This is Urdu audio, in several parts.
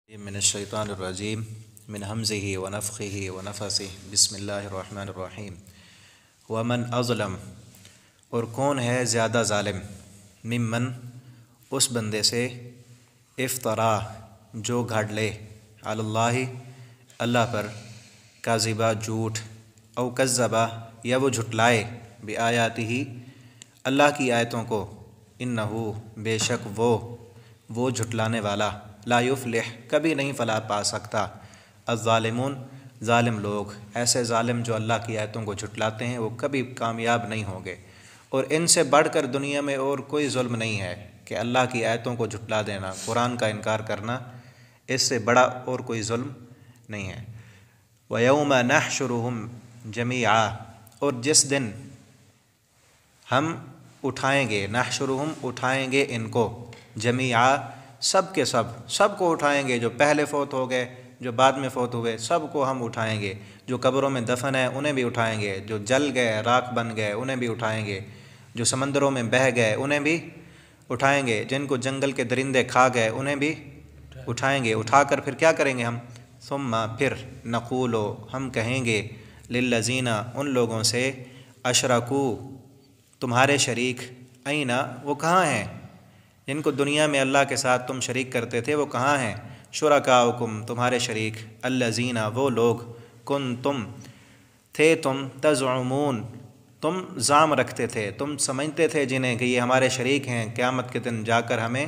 من الشیطان الرجیم من حمزه ونفخه ونفثه بسم اللہ الرحمن الرحیم ومن اظلم اور کون ہے زیادہ ظالم ممن اس بندے سے افترا جو گھڑ لے علی اللہ اللہ پر کاذبہ جھوٹ او کذبہ یا وہ جھٹلائے بآیاتہ اللہ کی آیتوں کو انہو بے شک وہ جھٹلانے والا لا یفلح کبھی نہیں فلاح پا سکتا الظالمون ظالم لوگ ایسے ظالم جو اللہ کی آیتوں کو جھٹلاتے ہیں وہ کبھی کامیاب نہیں ہوں گے۔ اور ان سے بڑھ کر دنیا میں اور کوئی ظلم نہیں ہے کہ اللہ کی آیتوں کو جھٹلا دینا، قرآن کا انکار کرنا، اس سے بڑا اور کوئی ظلم نہیں ہے۔ وَيَوْمَ نَحْشُرُهُمْ جَمِيعًا اور جس دن ہم اٹھائیں گے، نحشرہم اٹھائیں گے ان کو، جمیعا سب کے سب کو اٹھائیں گے، جو پہلے فوت ہو گئے، جو بعد میں فوت ہوئے، سب کو ہم اٹھائیں گے، جو قبروں میں دفن ہیں انہیں بھی اٹھائیں گے، جو جل گئے راکھ بن گئے انہیں بھی اٹھائیں گے، جو سمندروں میں بہہ گئے انہیں بھی اٹھائیں گے، جن کو جنگل کے درندے کھا گئے انہیں بھی اٹھائیں گے۔ اٹھا کر پھر کیا کریں گے ہم؟ ثم پھر نقول ہم کہیں گے للذین ان لوگوں سے اشرکو تمہارے شریک اینا وہ کہاں ہیں، جن کو دنیا میں اللہ کے ساتھ تم شریک کرتے تھے وہ کہاں ہیں؟ شرکاؤکم تمہارے شریک الذین وہ لوگ کنتم تھے تم تزعمون تم زعم رکھتے تھے، تم سمجھتے تھے جنہیں کہ یہ ہمارے شریک ہیں، قیامت کے دن جا کر ہمیں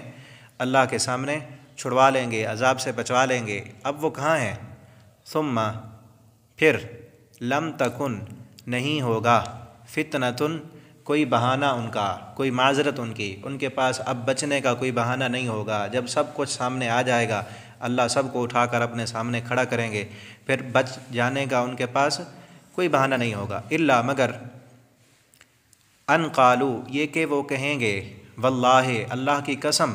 اللہ کے سامنے چھڑوا لیں گے، عذاب سے بچوا لیں گے۔ اب وہ کہاں ہیں؟ ثم پھر لم تکن نہیں ہوگا فتنۃ کوئی بہانہ ان کا، کوئی معذرت ان کے پاس اب بچنے کا کوئی بہانہ نہیں ہوگا۔ جب سب کچھ سامنے آ جائے گا، اللہ سب کو اٹھا کر اپنے سامنے کھڑا کریں گے، پھر بچ جانے کا ان کے پاس کوئی بہانہ نہیں ہوگا۔ الا مگر ان قالو یہ کہ وہ کہیں گے واللہ اللہ کی قسم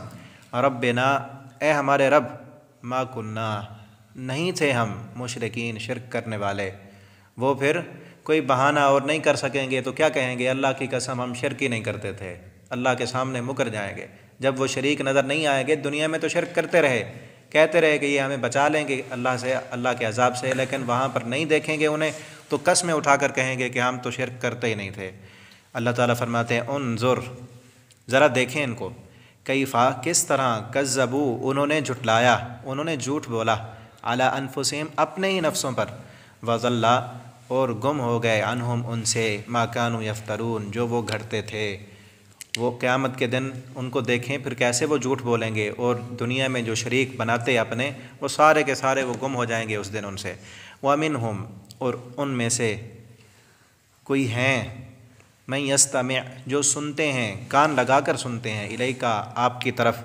ربنا اے ہمارے رب ما کننا نہیں تھے ہم مشرکین شرک کرنے والے۔ وہ پھر کوئی بہانہ اور نہیں کر سکیں گے تو کیا کہیں گے؟ اللہ کی قسم ہم شرک ہی نہیں کرتے تھے۔ اللہ کے سامنے مکر جائیں گے جب وہ شریک نظر نہیں آئیں گے۔ دنیا میں تو شرک کرتے رہے، کہتے رہے کہ یہ ہمیں بچا لیں گے اللہ سے، اللہ کے عذاب سے، لیکن وہاں پر نہیں دیکھیں گے انہیں تو قسمیں اٹھا کر کہیں گے کہ ہم تو شرک کرتے ہی نہیں تھے۔ اللہ تعالیٰ فرماتے ہیں انظر ذرا دیکھیں ان کو، کیفا کس طرح کذبوا انہوں نے جھٹلایا، انہوں نے جھوٹ بولا، علی انفسہم اپنے ہی نفسوں پر، وضل اور گم ہو گئے عنہم ان سے ما کانوا یفترون جو وہ گھڑتے تھے۔ وہ قیامت کے دن ان کو دیکھیں پھر کیسے وہ جھوٹ بولیں گے، اور دنیا میں جو شریک بناتے اپنے وہ سارے کے سارے وہ گم ہو جائیں گے اس دن ان سے۔ وَمِنْهُمْ اور ان میں سے کوئی ہیں من یستمع جو سنتے ہیں، کان لگا کر سنتے ہیں، الیکا آپ کی طرف،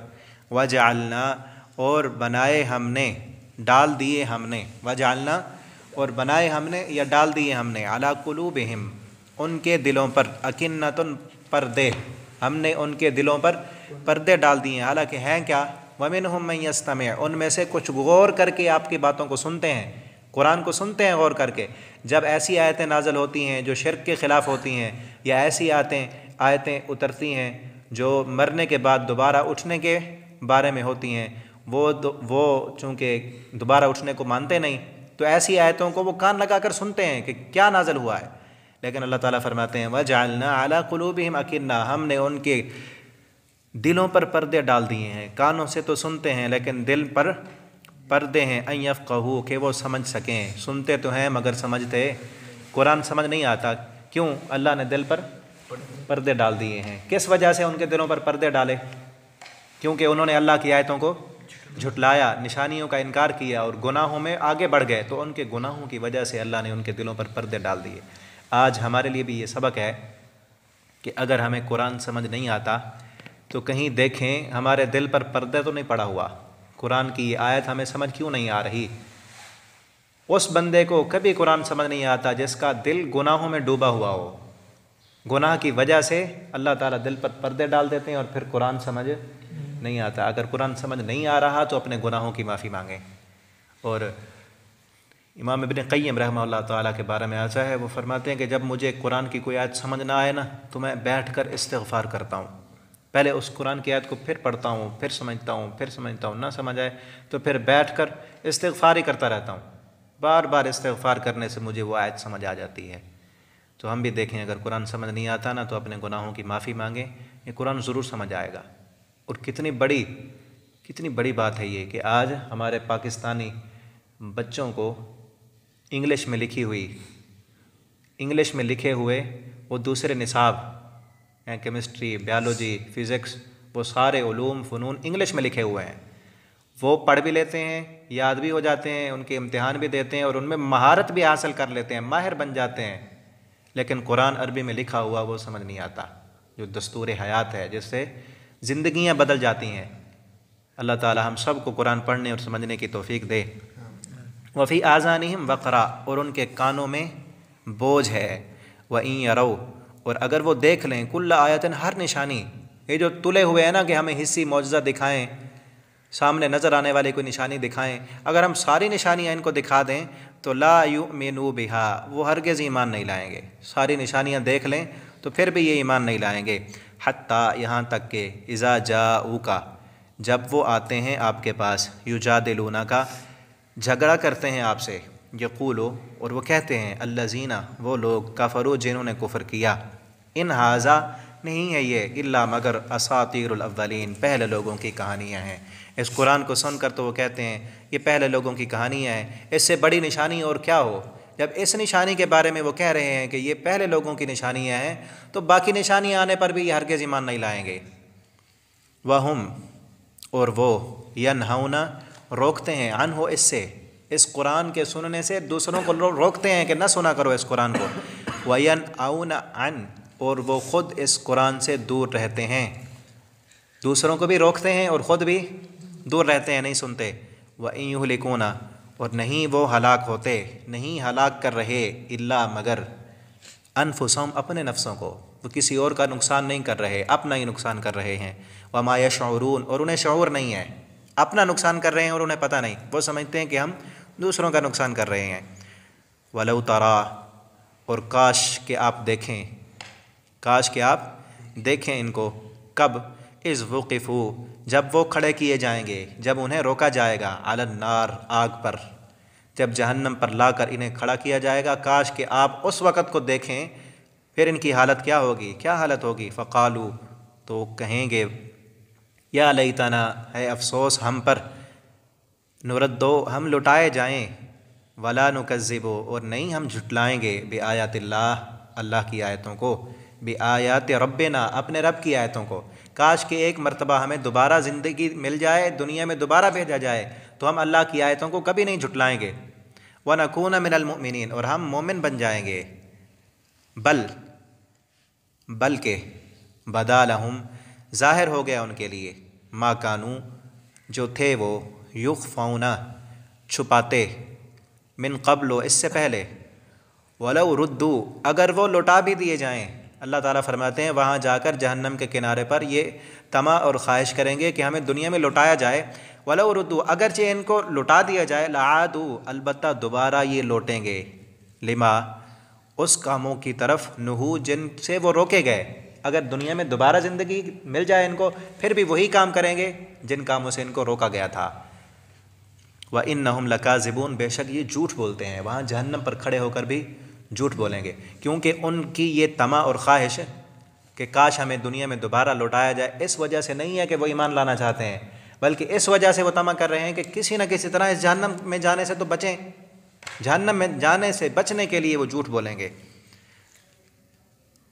وجعلنا اور بنائے ہم نے، ڈال دیے ہم نے، وجعلنا اور بنائے ہم نے یا ڈال دیے ہم نے، علی قلوبہم ان کے دلوں پر، اکنۃ پردے، ہم نے ان کے دلوں پر پردے ڈال دیے ہیں، حالانکہ ہیں کیا؟ ومنہم من یستمع ان میں سے کچھ غور کر کے آپ کی باتوں کو سنتے ہیں، قرآن کو سنتے ہیں غور کر کے۔ جب ایسی آیتیں نازل ہوتی ہیں جو شرک کے خلاف ہوتی ہیں، یا ایسی آیتیں اترتی ہیں جو مرنے کے بعد دوبارہ اٹھنے کے بارے میں ہوتی ہیں، وہ چونکہ دوبارہ اٹھنے کو مانتے نہیں، تو ایسی آیتوں کو وہ کان لگا کر سنتے ہیں کہ کیا نازل ہوا ہے۔ لیکن اللہ تعالیٰ فرماتے ہیں وَجَعَلْنَا عَلَىٰ قُلُوبِهِمْ أَكِنَّةً ہم نے ان کے دلوں پر پردے ڈال دیے ہیں، کانوں سے تو سنتے ہیں لیکن دل پر پردے ہیں، أَن يَفْقَهُوا کہ وہ سمجھ سکیں، سنتے تو ہیں مگر سمجھتے قرآن سمجھ نہیں آتا۔ کیوں اللہ نے دل پر پردے ڈال دیے ہیں؟ کس وجہ سے ان کے دلوں پر پردے ڈالے؟ کیونکہ انہوں نے اللہ کی آیتوں کو جھٹلایا، نشانیوں کا انکار کیا اور گناہوں میں آگے بڑھ گئے، تو ان کے گناہوں کی وجہ سے اللہ نے ان کے دلوں پر پردے ڈال دیے۔ آج ہمارے لیے بھی یہ سبق ہے کہ اگر ہمیں قرآن سمجھ نہیں آتا تو کہیں دیکھیں ہمارے دل پر پردے تو نہیں پڑا ہوا، قرآن کی یہ آیت ہمیں سمجھ کیوں نہیں آ رہی؟ اس بندے کو کبھی قرآن سمجھ نہیں آتا جس کا دل گناہوں میں ڈوبا ہوا ہو، گناہ کی وجہ سے اللہ تعالیٰ دل پر پردے ڈال دیتے ہیں اور پھر قرآن سمجھ نہیں آتا۔ اگر قرآن سمجھ نہیں آ رہا تو اپنے گناہوں کی معافی مانگیں۔ اور امام ابن قیم رحمہ اللہ تعالیٰ کے بارے میں آتا ہے، وہ فرماتے ہیں کہ جب مجھے قرآن کی کوئی آیت سمجھ نہ آئے نا تو میں بیٹھ کر استغفار کرتا ہوں، پہلے اس قرآن کی آیت کو پھر پڑھتا ہوں، پھر سمجھتا ہوں، نہ سمجھ آئے تو پھر بیٹھ کر استغفار ہی کرتا رہتا ہوں، بار بار استغفار کرنے سے مجھے وہ آیت سمجھ آ جاتی ہے۔ تو ہم بھی دیکھیں، اگر قرآن سمجھ نہیں آتا نا تو اپنے گناہوں کی معافی مانگیں، یہ قرآن ضرور سمجھ آئے گا۔ اور کتنی بڑی بات ہے یہ کہ آج ہمارے پاکستانی بچوں کو انگلش میں لکھے ہوئے وہ دوسرے نصاب ہیں، کیمسٹری، بیالوجی، فزکس، وہ سارے علوم فنون انگلش میں لکھے ہوئے ہیں، وہ پڑھ بھی لیتے ہیں، یاد بھی ہو جاتے ہیں، ان کے امتحان بھی دیتے ہیں اور ان میں مہارت بھی حاصل کر لیتے ہیں، ماہر بن جاتے ہیں، لیکن قرآن عربی میں لکھا ہوا وہ سمجھ نہیں آتا، جو دستور حیات ہے جس سے زندگیاں بدل جاتی ہیں۔ اللہ تعالی ہم سب کو قرآن پڑھنے اور سمجھنے کی توفیق دے۔ وفی آذانہم وقرا، اور ان کے کانوں میں بوجھ ہے، وَإِن يَرَوْا، اور اگر وہ دیکھ لیں، کل آیتن، ہر نشانی، یہ جو تلے ہوئے ہیں نا کہ ہمیں حصی معجزہ دکھائیں، سامنے نظر آنے والے کوئی نشانی دکھائیں، اگر ہم ساری نشانیاں ان کو دکھا دیں تو لا یؤمنوا بہا، وہ ہرگز ایمان نہیں لائیں گے۔ ساری نشانیاں دیکھ لیں تو پھر بھی یہ ایمان نہیں لائیں گے۔ حتیٰ، یہاں تک کہ اذا جاؤک، جب وہ آتے ہیں آپ کے پاس، یجادلونک، جھگڑا کرتے ہیں آپ سے، یقولو، اور وہ کہتے ہیں، الذین، وہ لوگ، کفروا، جنہوں نے کفر کیا، ان ھذا، نہیں ہے یہ، الا مگر اساطیر الاولین، پہلے لوگوں کی کہانیاں ہیں۔ اس قرآن کو سن کر تو وہ کہتے ہیں یہ پہلے لوگوں کی کہانیاں ہیں، اس سے بڑی نشانی اور کیا ہو؟ جب اس نشانی کے بارے میں وہ کہہ رہے ہیں کہ یہ پہلے لوگوں کی نشانیاں ہیں تو باقی نشانیاں آنے پر بھی یہ ہرگز ایمان نہیں لائیں گے۔ وَهُمْ، اور وہ، ینہون، روکتے ہیں، عنہ، اس سے، اس قرآن کے سننے سے دوسروں کو روکتے ہیں کہ نہ سنا کرو اس قرآن کو۔ وَيَنْأَوْنَ عَنْ، اور وہ خود اس قرآن سے دور رہتے ہیں، دوسروں کو بھی روکتے ہیں اور خود بھی دور رہتے ہیں، نہیں سنتے۔ وَإِن يُهْلِكُونَ، اور نہیں وہ ہلاک ہوتے، نہیں ہلاک کر رہے، الا مگر، انفسہم، اپنے نفسوں کو، وہ کسی اور کا نقصان نہیں کر رہے، اپنا ہی نقصان کر رہے ہیں۔ وَمَا يَشْعُرُونَ، اور انہیں شعور نہیں ہے، اپنا نقصان کر رہے ہیں اور انہیں پتہ نہیں، وہ سمجھتے ہیں کہ ہم دوسروں کا نقصان کر رہے ہیں۔ وَلَوْ تَرَىٰ، اور کاش کہ آپ دیکھیں، کاش کہ آپ دیکھیں ان کو، کب؟ اذ وقفوا، جب وہ کھڑے کیے جائیں گے، جب انہیں روکا جائے گا، علی النار، آگ پر، جب جہنم پر لا کر انہیں کھڑا کیا جائے گا، کاش کہ آپ اس وقت کو دیکھیں، پھر ان کی حالت کیا ہوگی، کیا حالت ہوگی؟ فقالو، تو کہیں گے، یا لیتنا، ہے افسوس ہم پر، نردو، ہم لٹائے جائیں، ولا نکذب، اور نہیں ہم جھٹلائیں گے، بآیات اللہ، اللہ کی آیتوں کو، بآیات ربنا، اپنے رب کی آیتوں کو۔ کاش کہ ایک مرتبہ ہمیں دوبارہ زندگی مل جائے، دنیا میں دوبارہ بھیجا جائے تو ہم اللہ کی آیتوں کو کبھی نہیں جھٹلائیں گے۔ وَنَكُونَ مِنَ الْمُؤْمِنِينَ، اور ہم مومن بن جائیں گے۔ بلکہ بدا لہم، ظاہر ہو گیا ان کے لیے، ما کانوا، جو تھے وہ، یخفون، چھپاتے، من قبل، اس سے پہلے، وَلَوْ رُدُّوا، اگر وہ لوٹا بھی دیے جائیں، اللہ تعالیٰ فرماتے ہیں وہاں جا کر جہنم کے کنارے پر یہ طمع اور خواہش کریں گے کہ ہمیں دنیا میں لوٹایا جائے، وَلَوْ رُدُّوا، اگرچہ ان کو لوٹا دیا جائے، لَعَادُوا، البتہ دوبارہ یہ لوٹیں گے، لما، اس کاموں کی طرف، نہو، جن سے وہ روکے گئے، اگر دنیا میں دوبارہ زندگی مل جائے ان کو، پھر بھی وہی کام کریں گے جن کاموں سے ان کو روکا گیا تھا۔ وَإِنَّهُمْ لَكَاذِبُونَ، بے شک یہ جھوٹ بولتے ہیں، وہاں جہنم پر کھڑے ہو کر بھی جھوٹ بولیں گے، کیونکہ ان کی یہ طمع اور خواہش ہے کہ کاش ہمیں دنیا میں دوبارہ لوٹایا جائے، اس وجہ سے نہیں ہے کہ وہ ایمان لانا چاہتے ہیں، بلکہ اس وجہ سے وہ طمع کر رہے ہیں کہ کسی نہ کسی طرح اس جہنم میں جانے سے تو بچیں، جہنم میں جانے سے بچنے کے لیے وہ جھوٹ بولیں گے۔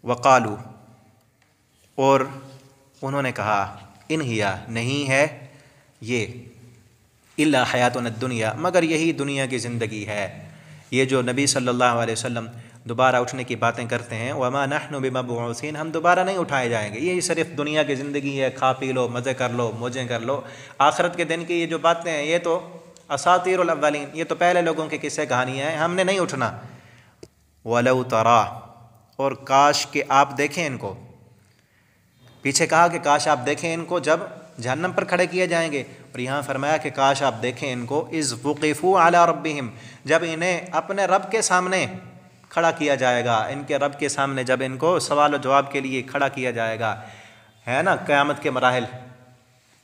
وقالو، اور انہوں نے کہا، ان ہیا، نہیں ہے یہ، الا حیاتنا الدنیا، مگر یہی دنیا کی زندگی ہے۔ یہ جو نبی صلی اللہ علیہ وسلم دوبارہ اٹھنے کی باتیں کرتے ہیں، وما نحن بمبعوثین، ہم دوبارہ نہیں اٹھائے جائیں گے، یہی صرف دنیا کی زندگی ہے، کھا پی لو، مزے کر لو، موجیں کر لو، آخرت کے دن کی یہ جو باتیں ہیں یہ تو اساطیر الاولین، یہ تو پہلے لوگوں کے قصے کہانیاں ہیں، ہم نے نہیں اٹھنا۔ ولو ترا، اور کاش کہ آپ دیکھیں ان کو، پیچھے کہا کہ کاش آپ دیکھیں ان کو جب جہنم پر کھڑے کیے جائیں گے، اور یہاں فرمایا کہ کاش آپ دیکھیں ان کو، اذ وقفوا علی ربہم، جب انہیں اپنے رب کے سامنے کھڑا کیا جائے گا، ان کے رب کے سامنے جب ان کو سوال و جواب کے لیے کھڑا کیا جائے گا، ہے نا قیامت کے مراحل.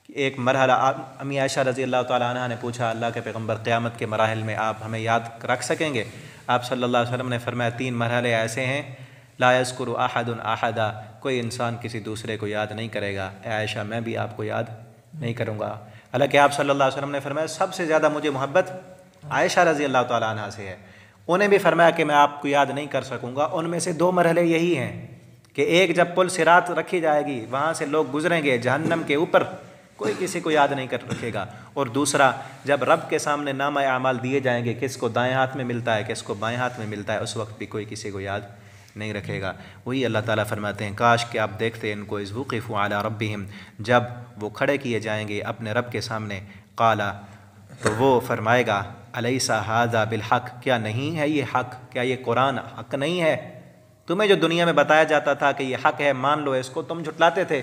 ایک مرحلہ امی عائشہ رضی اللہ تعالیٰ عنہ نے پوچھا اللہ کے پیغمبر قیامت کے مراحل میں آپ ہمیں یاد رکھ سکیں گے؟ آپ صلی اللہ علیہ وسلم نے فرمایا 3 مرحلے ایسے ہیں لا یذکر احد احدا، کوئی انسان کسی دوسرے کو یاد نہیں کرے گا. اے عائشہ میں بھی آپ کو یاد نہیں کروں گا. حالانکہ آپ صلی اللہ علیہ وسلم نے فرمایا سب سے زیادہ مجھے محبت عائشہ رضی اللہ تعالیٰ عنہ سے ہے. انہیں بھی فرمایا کہ میں آپ کو یاد نہیں کر سکوں گا. ان میں سے 2 مرحلے یہی ہیں کہ ایک جب پل صراط رکھی جائے گی وہاں سے لوگ گزریں گے جہنم کے اوپر، کوئی کسی کو یاد نہیں کر رکھے گا. اور دوسرا جب رب کے سامنے نامہ اعمال دیے جائیں گے، کس کو دائیں ہاتھ میں ملتا ہے کس کو بائیں ہاتھ میں ملتا ہے، اس وقت بھی کوئی کسی کو یاد نہیں رکھے گا. وہی اللہ تعالیٰ فرماتے ہیں کاش کہ آپ دیکھتے ان کو اذ وقفوا علی ربہم، جب وہ کھڑے کیے جائیں گے اپنے رب کے سامنے. قالا، تو وہ فرمائے گا الیس ھذا بالحق، کیا نہیں ہے یہ حق، کیا یہ قرآن حق نہیں ہے؟ تمہیں جو دنیا میں بتایا جاتا تھا کہ یہ حق ہے مان لو اس کو، تم جھٹلاتے تھے.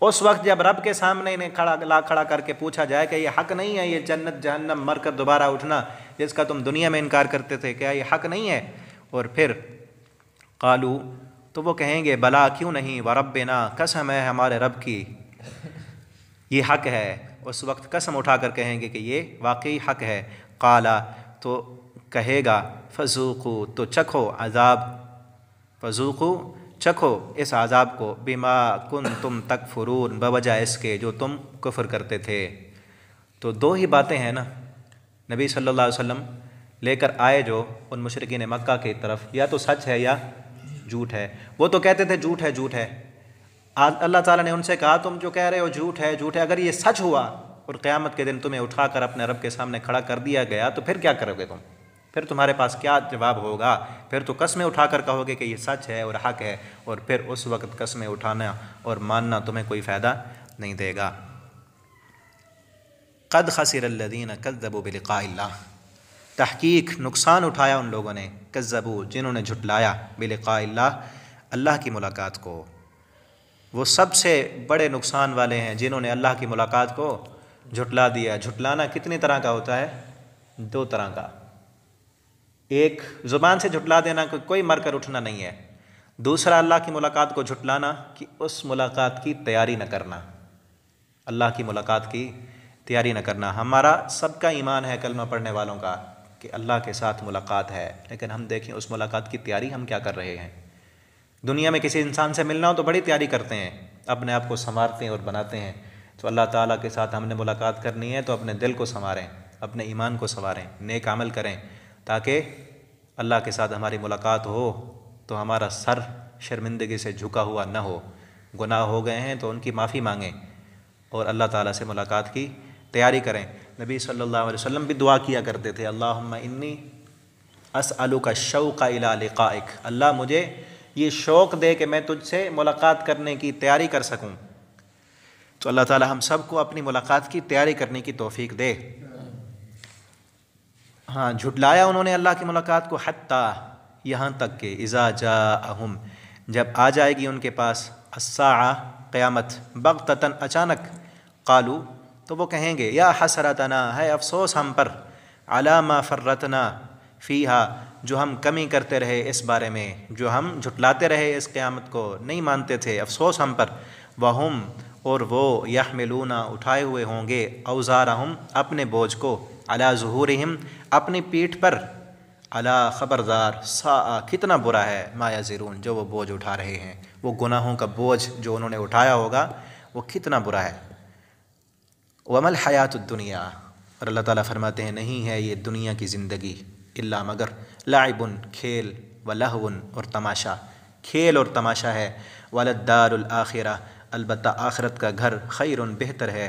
اس وقت جب رب کے سامنے انہیں کھڑا کر کے پوچھا جائے کہ یہ حق نہیں ہے، یہ جنت جہنم مر کر دوبارہ اٹھنا جس کا تم دنیا میں انکار کرتے تھے، کیا یہ حق نہیں ہے؟ اور پھر قالو، تو وہ کہیں گے بلا، کیوں نہیں، وربنا، قسم ہے ہمارے رب کی یہ حق ہے. اس وقت قسم اٹھا کر کہیں گے کہ یہ واقعی حق ہے. قالا، تو کہے گا فذوقوا، تو چکھو عذاب، فذوقوا، چکھو اس عذاب کو، بما کنتم تکفرون، بوجہ اس کے جو تم کفر کرتے تھے. تو 2 ہی باتیں ہیں نا نبی صلی اللہ علیہ وسلم لے کر آئے جو ان مشرکین مکہ کی طرف، یا تو سچ ہے یا جھوٹ ہے. وہ تو کہتے تھے جھوٹ ہے جھوٹ ہے. اللہ تعالیٰ نے ان سے کہا تم جو کہہ رہے ہو جھوٹ ہے جھوٹ ہے، اگر یہ سچ ہوا اور قیامت کے دن تمہیں اٹھا کر اپنے رب کے سامنے کھڑا کر دیا گیا تو پھر کیا کرو گے تم؟ پھر تمہارے پاس کیا جواب ہوگا؟ پھر تو قسمیں اٹھا کر کہو گے کہ یہ سچ ہے اور حق ہے، اور پھر اس وقت قسمیں اٹھانا اور ماننا تمہیں کوئی فائدہ نہیں دے گا. قد خسر الذین کذبوا بلقاء اللہ، تحقیق نقصان اٹھایا ان لوگوں نے، کذبوا، جنہوں نے جھٹلایا، بلقاء اللہ، اللہ کی ملاقات کو. وہ سب سے بڑے نقصان والے ہیں جنہوں نے اللہ کی ملاقات کو جھٹلا دیا. جھٹلانا کتنی طرح کا ہوتا ہے؟ 2 طرح کا. ایک زبان سے جھٹلا دینا، کوئی مر کر اٹھنا نہیں ہے. دوسرا اللہ کی ملاقات کو جھٹلانا کہ اس ملاقات کی تیاری نہ کرنا، اللہ کی ملاقات کی تیاری نہ کرنا. ہمارا سب کا ایمان ہے کلمہ پڑھنے والوں کا کہ اللہ کے ساتھ ملاقات ہے، لیکن ہم دیکھیں اس ملاقات کی تیاری ہم کیا کر رہے ہیں. دنیا میں کسی انسان سے ملنا ہو تو بڑی تیاری کرتے ہیں، اپنے آپ کو سنوارتے ہیں اور بناتے ہیں. تو اللہ تعالیٰ کے ساتھ ہم نے ملاقات کرنی ہے تو اپنے دل کو سنواریں، اپنے ایمان کو سنواریں، نیک عمل کریں، تاکہ اللہ کے ساتھ ہماری ملاقات ہو تو ہمارا سر شرمندگی سے جھکا ہوا نہ ہو. گناہ ہو گئے ہیں تو ان کی معافی مانگیں اور اللہ تعالیٰ سے ملاقات کی تیاری کریں. نبی صلی اللہ علیہ وسلم بھی دعا کیا کرتے تھے اللہم انی اسألک الشوق الی لقائک، اللہ مجھے یہ شوق دے کہ میں تجھ سے ملاقات کرنے کی تیاری کر سکوں. تو اللہ تعالیٰ ہم سب کو اپنی ملاقات کی تیاری کرنے کی توفیق دے. ہاں، جھٹلایا انہوں نے اللہ کی ملاقات کو، حتیٰ، یہاں تک کہ اذا جاءہم، جب آ جائے گی ان کے پاس، الساعہ، قیامت، بغتتاً، اچانک، قالو، تو وہ کہیں گے یا حسرتنا، ہے افسوس ہم پر، علی ما فرطنا فیہا، جو ہم کمی کرتے رہے اس بارے میں، جو ہم جھٹلاتے رہے اس قیامت کو، نہیں مانتے تھے، افسوس ہم پر. وہم، اور وہ، یحملون، اٹھائے ہوئے ہوں گے، اوزارہم، اپنے بوجھ کو، علی ظہورہم، اپنی پیٹھ پر، علی، خبردار، ساء، کتنا برا ہے، ما یزرون، جو وہ بوجھ اٹھا رہے ہیں، وہ گناہوں کا بوجھ جو انہوں نے اٹھایا ہوگا وہ کتنا برا ہے. وما الحیات الدنیا، اور اللہ تعالیٰ فرماتے ہیں نہیں ہے یہ دنیا کی زندگی، الا مگر، لعب، کھیل، ولہو، اور تماشا، کھیل اور تماشا ہے، وللدار الآخرہ، البتہ آخرت کا گھر، خیر، بہتر ہے،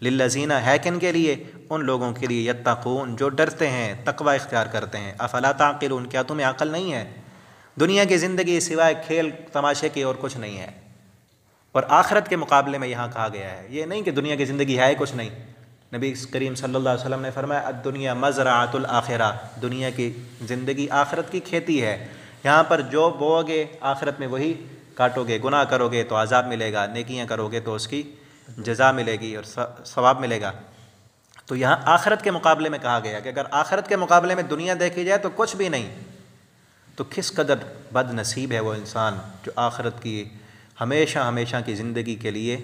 للذین، ہے کن کے لیے، ان لوگوں کے لیے، یتقون، جو ڈرتے ہیں، تقوی اختیار کرتے ہیں. افلا تعقلون، کیا تمہیں عقل نہیں ہے؟ دنیا کی زندگی سوائے کھیل تماشے کے اور کچھ نہیں ہے. اور آخرت کے مقابلے میں یہاں کہا گیا ہے، یہ نہیں کہ دنیا کی زندگی ہے کچھ نہیں. نبی کریم صلی اللہ علیہ وسلم نے فرمایا الدنیا مزرعۃ الآخرہ، دنیا کی زندگی آخرت کی کھیتی ہے. یہاں پر جو بو گے آخرت میں وہی کاٹو گے. گناہ کرو گے تو عذاب ملے گا، نیکیاں کرو گے تو اس کی جزا ملے گی اور ثواب ملے گا. تو یہاں آخرت کے مقابلے میں کہا گیا کہ اگر آخرت کے مقابلے میں دنیا دیکھی جائے تو کچھ بھی نہیں. تو کس قدر بد نصیب ہے وہ انسان جو آخرت کی ہمیشہ ہمیشہ کی زندگی کے لیے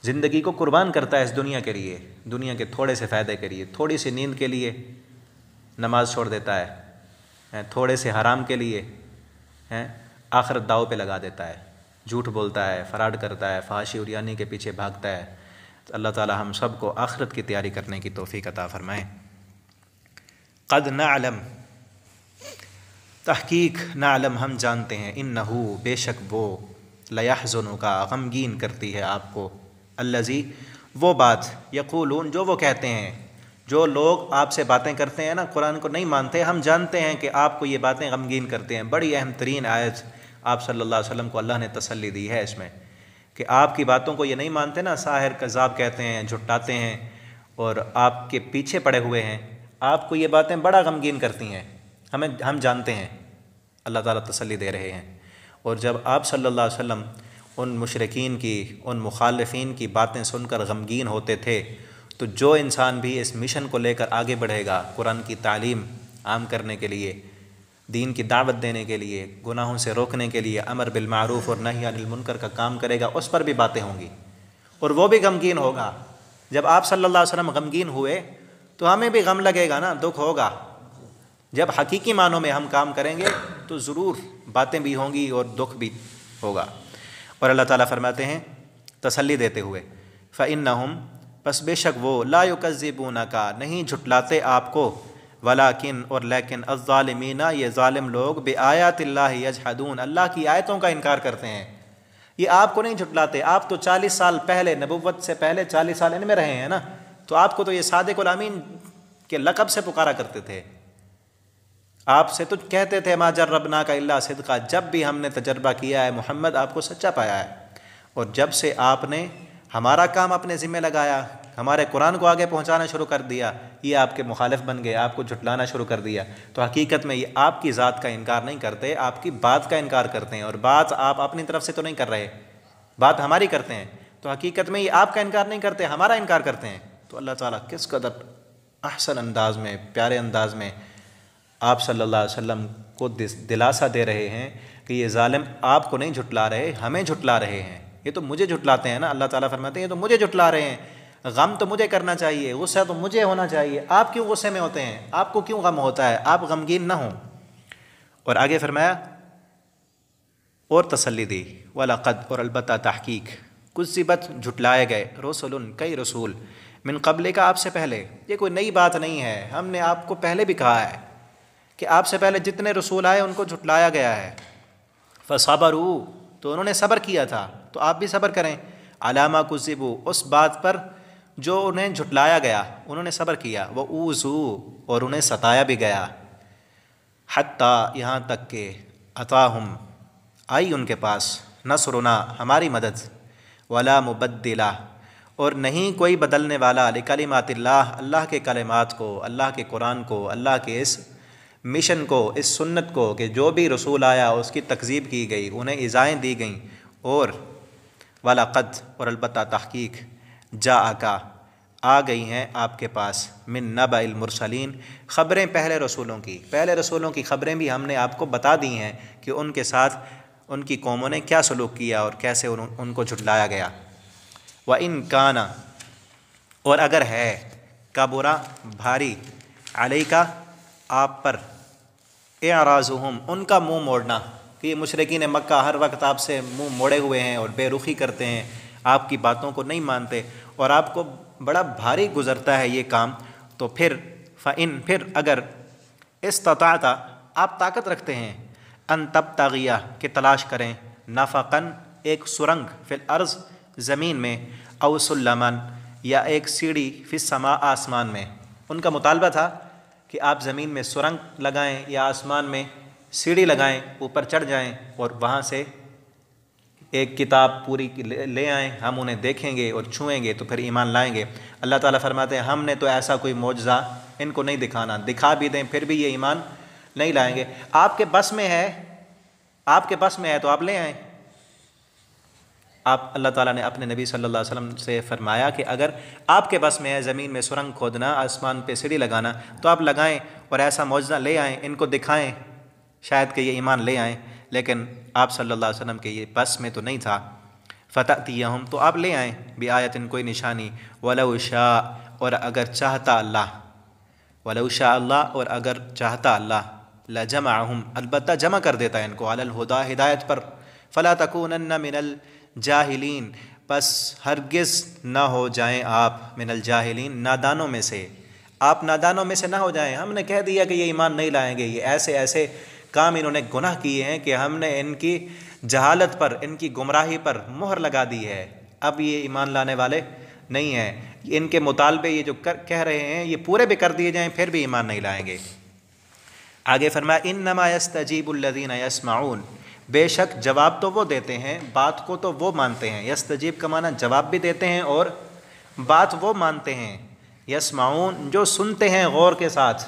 زندگی کو قربان کرتا ہے اس دنیا کے لیے، دنیا کے تھوڑے سے فائدے کے لیے، تھوڑی سی نیند کے لیے نماز چھوڑ دیتا ہے، تھوڑے سے حرام کے لیے آخرت داؤ پہ لگا دیتا ہے، جھوٹ بولتا ہے، فراڈ کرتا ہے، فحاشی عریانی کے پیچھے بھاگتا ہے۔ تو اللہ تعالی ہم سب کو آخرت کی تیاری کرنے کی توفیق عطا فرمائے۔ قد نعلم، تحقیق نعلم ہم جانتے ہیں، انہو بے شک وہ، لیحزنک غمگین کرتی ہے آپ کو، الذی وہ بات، یقولون جو وہ کہتے ہیں، جو لوگ آپ سے باتیں کرتے ہیں نا، قرآن کو نہیں مانتے، ہم جانتے ہیں کہ آپ کو یہ باتیں غمگین کرتے ہیں۔ بڑی اہم ترین آیت آپ صلی اللہ علیہ وسلم کو اللہ نے تسلی دی ہے اس میں، کہ آپ کی باتوں کو یہ نہیں مانتے نا، ساحر کذاب کہتے ہیں، جھٹاتے ہیں اور آپ کے پیچھے پڑے ہوئے ہیں، آپ کو یہ باتیں بڑا غمگین کرتی ہیں، ہم جانتے ہیں، اللہ تعالیٰ تسلی دے رہے ہیں۔ اور جب آپ صلی اللہ علیہ وسلم ان مشرکین کی، ان مخالفین کی باتیں سن کر غمگین ہوتے تھے، تو جو انسان بھی اس مشن کو لے کر آگے بڑھے گا، قرآن کی تعلیم عام کرنے کے لیے، دین کی دعوت دینے کے لیے، گناہوں سے روکنے کے لیے، امر بالمعروف اور نہی عن المنکر کا کام کرے گا، اس پر بھی باتیں ہوں گی اور وہ بھی غمگین ہوگا۔ جب آپ صلی اللہ علیہ وسلم غمگین ہوئے تو ہمیں بھی غم لگے گا نا، دکھ ہوگا۔ جب حقیقی معنوں میں ہم کام کریں گے تو ضرور باتیں بھی ہوں گی اور دکھ بھی ہوگا۔ اور اللہ تعالیٰ فرماتے ہیں تسلی دیتے ہوئے، فَإِنَّهُمْ پس بے شک وہ، لا یکذبونک نہیں جھٹلاتے آپ کو، ولیکن اور لیکن، الظالمین یہ ظالم لوگ، بآیات اللہ یجحدون اللہ کی آیتوں کا انکار کرتے ہیں۔ یہ آپ کو نہیں جھٹلاتے، آپ تو 40 سال پہلے، نبوت سے پہلے 40 سال ان میں رہے ہیں نا، تو آپ کو تو یہ صادق الامین کے لقب سے پکارا کرتے تھے، آپ سے تو کہتے تھے ما جربناک الا صدقا، جب بھی ہم نے تجربہ کیا ہے محمد آپ کو سچا پایا ہے۔ اور جب سے آپ نے ہمارا کام اپنے ذمہ لگایا، ہمارے قرآن کو آگے پہنچانا شروع کر دیا، یہ آپ کے مخالف بن گئے، آپ کو جھٹلانا شروع کر دیا۔ تو حقیقت میں یہ آپ کی ذات کا انکار نہیں کرتے، آپ کی بات کا انکار کرتے ہیں، اور بات آپ اپنی طرف سے تو نہیں کر رہے، بات ہماری کرتے ہیں۔ تو حقیقت میں یہ آپ کا انکار نہیں کرتے، ہمارا انکار کرتے ہیں۔ تو اللہ تعالیٰ کس قدر احسن انداز میں، پیارے انداز میں آپ صلی اللہ علیہ وسلم کو دلاسا دے رہے ہیں کہ یہ ظالم آپ کو نہیں جھٹلا رہے، ہمیں جھٹلا رہے ہیں۔ یہ تو مجھے جھٹلاتے ہیں نا، اللہ تعالیٰ فرماتے ہیں یہ تو مجھے جھٹلا رہے ہیں، غم تو مجھے کرنا چاہیے، غصہ تو مجھے ہونا چاہیے، آپ کیوں غصے میں ہوتے ہیں، آپ کو کیوں غم ہوتا ہے، آپ غمگین نہ ہوں۔ اور آگے فرمایا اور تسلی دی، وَلَقَدْ اور البتہ تحقیق، کذبت جھٹلائے گئے، رسل کئی رسول، من قبل کا آپ سے پہلے، یہ کوئی نئی بات نہیں ہے، ہم نے آپ کو پہلے بھی کہا ہے کہ آپ سے پہلے جتنے رسول آئے ان کو جھٹلایا گیا ہے۔ فصبروا تو انہوں نے صبر کیا تھا، تو آپ بھی صبر کریں، علی ما کذبوا اس بات پر جو انہیں جھٹلایا گیا، انہوں نے صبر کیا، وَأُوذُوا اور انہیں ستایا بھی گیا، حتیٰ یہاں تک کہ اتاہم آئی ان کے پاس، نصرنا ہماری مدد، ولا مبدل اور نہیں کوئی بدلنے والا، لکلمات اللہ اللہ کے کلمات کو، اللہ کے قرآن کو، اللہ کے اس مشن کو، اس سنت کو، کہ جو بھی رسول آیا اس کی تکذیب کی گئی، انہیں ایذائیں دی گئیں۔ اور وَلَقَدْ اور البتہ تحقیق، جاءک آ گئی ہیں آپ کے پاس، من نبأ المرسلین خبریں پہلے رسولوں کی، پہلے رسولوں کی خبریں بھی ہم نے آپ کو بتا دی ہیں کہ ان کے ساتھ ان کی قوموں نے کیا سلوک کیا اور کیسے ان کو جھٹلایا گیا۔ وَإِن كَانَ اور اگر ہے، کبرا بھاری، علیک آپ پر، اعراضہم ان کا منہ موڑنا، کہ یہ مشرکین مکہ ہر وقت آپ سے منہ موڑے ہوئے ہیں اور بے رخی کرتے ہیں، آپ کی باتوں کو نہیں مانتے اور آپ کو بڑا بھاری گزرتا ہے یہ کام، تو پھر فَإِن پھر اگر استطاعت آپ طاقت رکھتے ہیں، ان تبتغی کہ تلاش کریں، نفقاً ایک سرنگ، فی الارض زمین میں، او سلماً یا ایک سیڑھی، فی السماء آسمان میں۔ ان کا مطالبہ تھا کہ آپ زمین میں سرنگ لگائیں یا آسمان میں سیڑھی لگائیں، اوپر چڑھ جائیں اور وہاں سے ایک کتاب پوری لے آئیں، ہم انہیں دیکھیں گے اور چھوئیں گے تو پھر ایمان لائیں گے۔ اللہ تعالیٰ فرماتے ہیں ہم نے تو ایسا کوئی معجزہ ان کو نہیں دکھانا، دکھا بھی دیں پھر بھی یہ ایمان نہیں لائیں گے۔ آپ کے بس میں ہے، آپ کے بس میں ہے تو آپ لے آئیں۔ آپ اللہ تعالیٰ نے اپنے نبی صلی اللہ علیہ وسلم سے فرمایا کہ اگر آپ کے بس میں ہے زمین میں سرنگ کھودنا، آسمان پہ سیڑھی لگانا، تو آپ لگائیں اور ایسا معجزہ لے آئیں، ان کو دکھائیں، شاید کہ یہ ایمان لے آئیں۔ لیکن آپ صلی اللہ علیہ وسلم کے یہ بس میں تو نہیں تھا، فتأتیہم تو آپ لے آئیں، بآیۃ کوئی نشانی، ولو شاء اور اگر چاہتا اللہ، ولو شاء اللہ اور اگر چاہتا اللہ، لجمعہم البتہ جمع کر دیتا ہے ان کو، علی الہدی ہدایت پر، فلا تکونن من الجاہلین پس ہرگز نہ ہو جائیں آپ من الجاہلین نادانوں میں سے، آپ نادانوں میں سے نہ ہو جائیں۔ ہم نے کہہ دیا کہ یہ ایمان نہیں لائیں گے، یہ ایسے ایسے کام انہوں نے گناہ کیے ہیں کہ ہم نے ان کی جہالت پر، ان کی گمراہی پر مہر لگا دی ہے، اب یہ ایمان لانے والے نہیں ہیں، ان کے مطالبے یہ جو کہہ رہے ہیں یہ پورے بھی کر دیے جائیں پھر بھی ایمان نہیں لائیں گے۔ آگے فرمایا انما یستجیب الذین یسمعون بے شک جواب تو وہ دیتے ہیں، بات کو تو وہ مانتے ہیں، یستجیب کا معنی جواب بھی دیتے ہیں اور بات وہ مانتے ہیں، یسمعون جو سنتے ہیں غور کے ساتھ،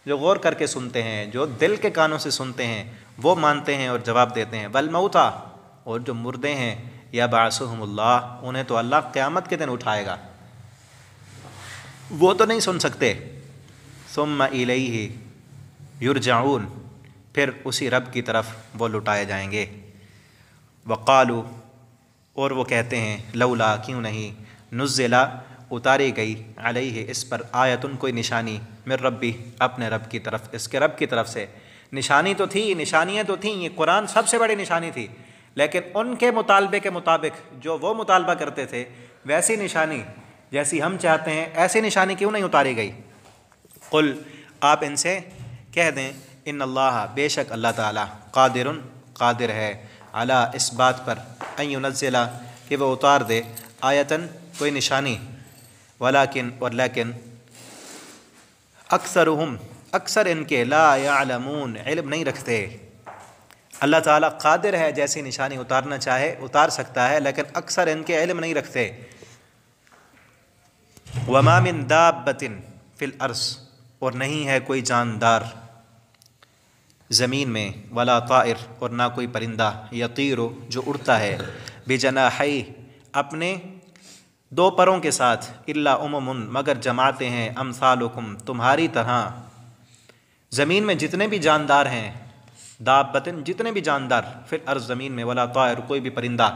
جو غور کر کے سنتے ہیں، جو دل کے کانوں سے سنتے ہیں وہ مانتے ہیں اور جواب دیتے ہیں، والموتیٰ اور جو مردے ہیں، یبعثہم اللہ انہیں تو اللہ قیامت کے دن اٹھائے گا، وہ تو نہیں سن سکتے، ثم الیہ یرجعون پھر اسی رب کی طرف وہ لٹائے جائیں گے، وقالوا اور وہ کہتے ہیں لولا کیوں نہیں، نزلا اتاری گئی علیہ اس پر آیتن کوئی نشانی، من ربی اپنے رب کی طرف، اس کے رب کی طرف سے، نشانی تو تھی، نشانیاں تو تھیں، یہ قرآن سب سے بڑی نشانی تھی، لیکن ان کے مطالبے کے مطابق جو وہ مطالبہ کرتے تھے ویسی نشانی جیسی ہم چاہتے ہیں ایسی نشانی کیوں نہیں اتاری گئی؟ قل آپ ان سے کہہ دیں ان اللہ بے شک اللہ تعالیٰ قادر قادر ہے، علی اس بات پر ان ینزل کہ وہ اتار دے، آیتن کوئی نشانی، ولیکن اور لیکن اکثرہم اکثر ان کے لا یعلمون علم نہیں رکھتے، اللہ تعالیٰ قادر ہے جیسی نشانی اتارنا چاہے اتار سکتا ہے لیکن اکثر ان کے علم نہیں رکھتے۔ وما من دابۃ فی الارض اور نہیں ہے کوئی جاندار زمین میں، ولا طائر اور نہ کوئی پرندہ، یطیر جو اڑتا ہے، بجناحیہ اپنے دو پروں کے ساتھ، الا مگر جماعتیں ہیں، امثالکم تمہاری طرح، زمین میں جتنے بھی جاندار ہیں، دابتن جتنے بھی جاندار، پھر ارض زمین میں، ولا طائر کوئی بھی پرندہ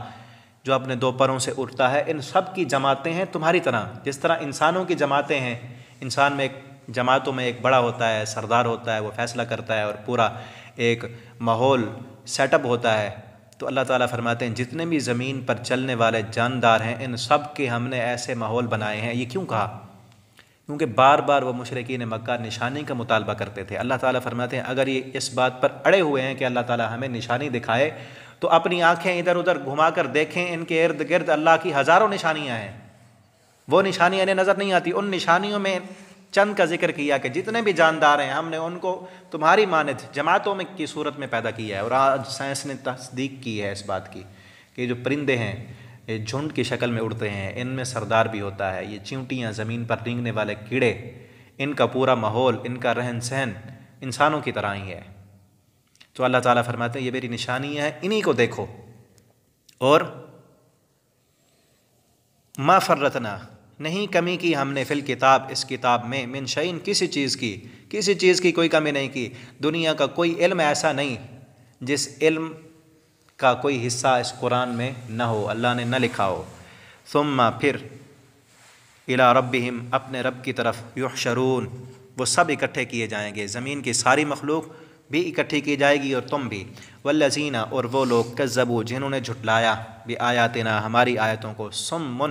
جو اپنے دو پروں سے اڑتا ہے، ان سب کی جماعتیں ہیں تمہاری طرح، جس طرح انسانوں کی جماعتیں ہیں، انسان میں جماعتوں میں ایک بڑا ہوتا ہے، سردار ہوتا ہے، وہ فیصلہ کرتا ہے اور پورا ایک ماحول سیٹ اپ ہوتا ہے، تو اللہ تعالیٰ فرماتے ہیں جتنے بھی زمین پر چلنے والے جاندار ہیں ان سب کے ہم نے ایسے ماحول بنائے ہیں۔ یہ کیوں کہا؟ کیونکہ بار بار وہ مشرکین مکہ نشانی کا مطالبہ کرتے تھے، اللہ تعالیٰ فرماتے ہیں اگر یہ اس بات پر اڑے ہوئے ہیں کہ اللہ تعالیٰ ہمیں نشانی دکھائے تو اپنی آنکھیں ادھر ادھر گھما کر دیکھیں، ان کے ارد گرد اللہ کی ہزاروں نشانیاں ہیں، وہ نشانیاں انہیں نظر نہیں آتی، ان نشانیوں میں چند کا ذکر کیا کہ جتنے بھی جاندار ہیں ہم نے ان کو تمہاری مانند جماعتوں میں کی صورت میں پیدا کیا ہے، اور آج سائنس نے تصدیق کی ہے اس بات کی کہ جو پرندے ہیں یہ جھنڈ کی شکل میں اڑتے ہیں، ان میں سردار بھی ہوتا ہے، یہ چیونٹیاں زمین پر رینگنے والے کیڑے، ان کا پورا ماحول، ان کا رہن سہن انسانوں کی طرح ہی ہے۔ تو اللہ تعالیٰ فرماتے ہیں یہ میری نشانیاں ہیں، انہی کو دیکھو، اور ما فرطنا نہیں کمی کی ہم نے فی الکتاب اس کتاب میں، من شیء کسی چیز کی کوئی کمی نہیں کی، دنیا کا کوئی علم ایسا نہیں جس علم کا کوئی حصہ اس قرآن میں نہ ہو، اللہ نے نہ لکھا ہو۔ ثم پھر الی ربہم اپنے رب کی طرف، یحشرون وہ سب اکٹھے کیے جائیں گے، زمین کی ساری مخلوق بھی اکٹھی کی جائے گی اور تم بھی، والذین اور وہ لوگ کذبوا جنہوں نے جھٹلایا، بآیاتنا ہماری آیتوں کو، صم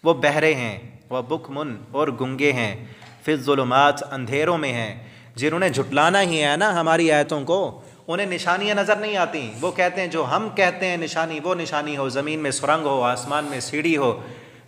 وہ بہرے ہیں، وبکم اور گنگے ہیں، فی الظلمات اندھیروں میں ہیں، جنہوں نے جھٹلانا ہی ہے نا ہماری آیتوں کو، انہیں نشانیاں نظر نہیں آتی، وہ کہتے ہیں جو ہم کہتے ہیں نشانی وہ نشانی ہو، زمین میں سرنگ ہو، آسمان میں سیڑھی ہو،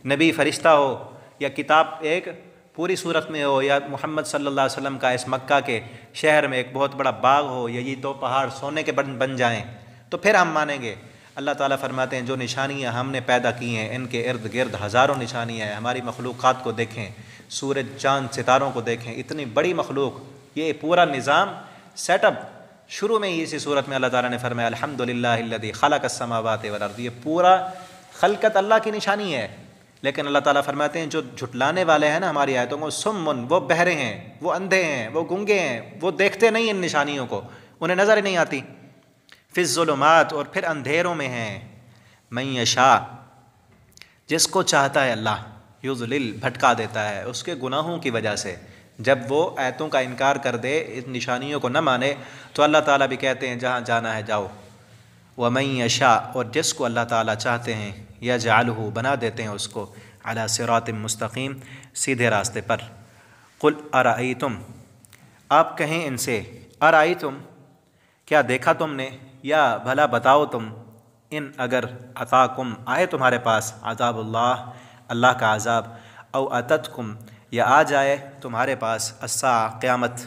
نبی فرشتہ ہو، یا کتاب ایک پوری صورت میں ہو، یا محمد صلی اللہ علیہ وسلم کا اس مکہ کے شہر میں ایک بہت بڑا باغ ہو، یا یہ دو پہاڑ سونے کے بن جائیں تو پھر ہم مانیں گے۔ اللہ تعالیٰ فرماتے ہیں جو نشانیاں ہم نے پیدا کی ہیں ان کے ارد گرد ہزاروں نشانیاں ہیں، ہماری مخلوقات کو دیکھیں، سورج چاند ستاروں کو دیکھیں، اتنی بڑی مخلوق، یہ پورا نظام سیٹ اپ شروع میں ہی اسی صورت میں اللہ تعالیٰ نے فرمایا الحمدللہ الذی خلق السماوات والارض، یہ پورا خلقت اللہ کی نشانی ہے، لیکن اللہ تعالیٰ فرماتے ہیں جو جھٹلانے والے ہیں نا ہماری آیتوں کو، سمن وہ بہرے ہیں، وہ اندھے ہیں، وہ گنگے ہیں، وہ دیکھتے نہیں ان نشانیوں کو، انہیں نظر ہی نہیں آتی، فی الظلمات، اور پھر اندھیروں میں ہیں، من یشاء، جس کو چاہتا ہے اللہ، یضلل، بھٹکا دیتا ہے اس کے گناہوں کی وجہ سے۔ جب وہ آیتوں کا انکار کر دے، ان نشانیوں کو نہ مانے، تو اللہ تعالیٰ بھی کہتے ہیں جہاں جانا ہے جاؤ۔ ومن یشاء، اور جس کو اللہ تعالیٰ چاہتے ہیں، یجعلہ، بنا دیتے ہیں اس کو، علی صراط مستقیم، سیدھے راستے پر۔ قل ارأیتم، آپ کہیں ان سے، ارأیتم، کیا دیکھا تم نے، یا بھلا بتاؤ تم، ان اگر اتاکم، آئے تمہارے پاس، عذاب اللہ، اللہ کا عذاب، او اتتکم، یا آ جائے تمہارے پاس، الساعہ، قیامت،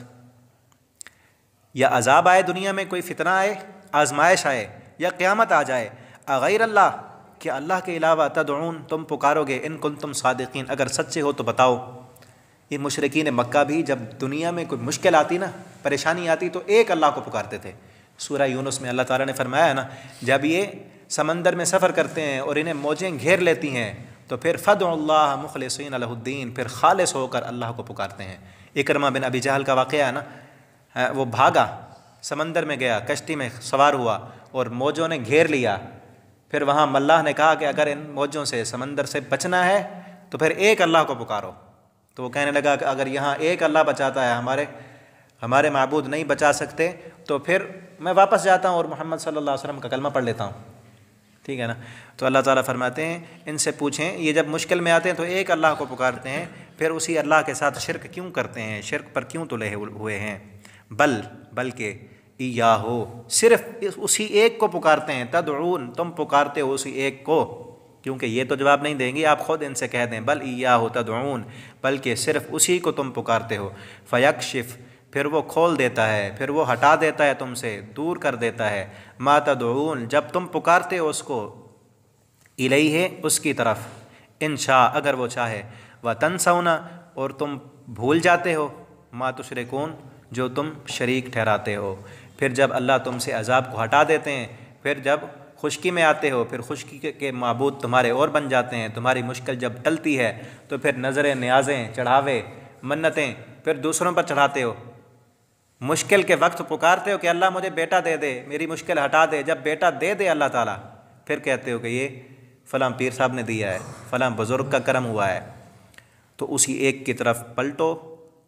یا عذاب آئے دنیا میں، کوئی فتنہ آئے، آزمائش آئے، یا قیامت آ جائے، اغیر اللہ، کہ اللہ کے علاوہ، تدعون، تم پکارو گے، ان کنتم صادقین، اگر سچے ہو تو بتاؤ۔ یہ مشرکین مکہ بھی جب دنیا میں کوئی مشکل آتی نا، پریشانی آتی، تو ایک اللہ کو پکارتے تھے۔ سورہ یونس میں اللہ تعالیٰ نے فرمایا ہے نا، جب یہ سمندر میں سفر کرتے ہیں اور انہیں موجیں گھیر لیتی ہیں، تو پھر فدعوا اللہ مخلصین لہ الدین، پھر خالص ہو کر اللہ کو پکارتے ہیں۔ اکرمہ بن ابی جہل کا واقعہ ہے نا، وہ بھاگا، سمندر میں گیا، کشتی میں سوار ہوا، اور موجوں نے گھیر لیا۔ پھر وہاں ملاح نے کہا کہ اگر ان موجوں سے، سمندر سے بچنا ہے تو پھر ایک اللہ کو پکارو۔ تو وہ کہنے لگا کہ اگر یہاں ایک اللہ بچاتا ہے، ہمارے معبود نہیں بچا سکتے، تو پھر میں واپس جاتا ہوں اور محمد صلی اللہ علیہ وسلم کا کلمہ پڑھ لیتا ہوں، ٹھیک ہے نا۔ تو اللہ تعالیٰ فرماتے ہیں ان سے پوچھیں، یہ جب مشکل میں آتے ہیں تو ایک اللہ کو پکارتے ہیں، پھر اسی اللہ کے ساتھ شرک کیوں کرتے ہیں، شرک پر کیوں تلے ہوئے ہیں؟ بلکہ ایاہو، صرف اسی ایک کو پکارتے ہیں، تدعون، تم پکارتے ہو اسی ایک کو، کیونکہ یہ تو جواب نہیں دیں گے، آپ خود ان سے کہہ دیں، بل ایاہو تدعون، بلکہ صرف اسی کو تم پکارتے ہو، فیکشف، پھر وہ کھول دیتا ہے، پھر وہ ہٹا دیتا ہے تم سے، دور کر دیتا ہے، ما تدعون، جب تم پکارتے ہو اس کو، الیہ، اس کی طرف، انشاء، اگر وہ چاہے، وتنسون، اور تم بھول جاتے ہو، ما تشرکون، جو تم شریک ٹھہراتے ہو۔ پھر جب اللہ تم سے عذاب کو ہٹا دیتے ہیں، پھر جب خشکی میں آتے ہو، پھر خشکی کے معبود تمہارے اور بن جاتے ہیں، تمہاری مشکل جب ٹلتی ہے تو پھر نظریں، نیازیں، چڑھاوے، منتیں پھر دوسروں پر چڑھاتے ہو۔ مشکل کے وقت پکارتے ہو کہ اللہ مجھے بیٹا دے دے، میری مشکل ہٹا دے، جب بیٹا دے دے اللہ تعالیٰ، پھر کہتے ہو کہ یہ فلاں پیر صاحب نے دیا ہے، فلاں بزرگ کا کرم ہوا ہے۔ تو اسی ایک کی طرف پلٹو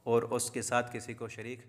اور اس کے ساتھ کسی کو شریک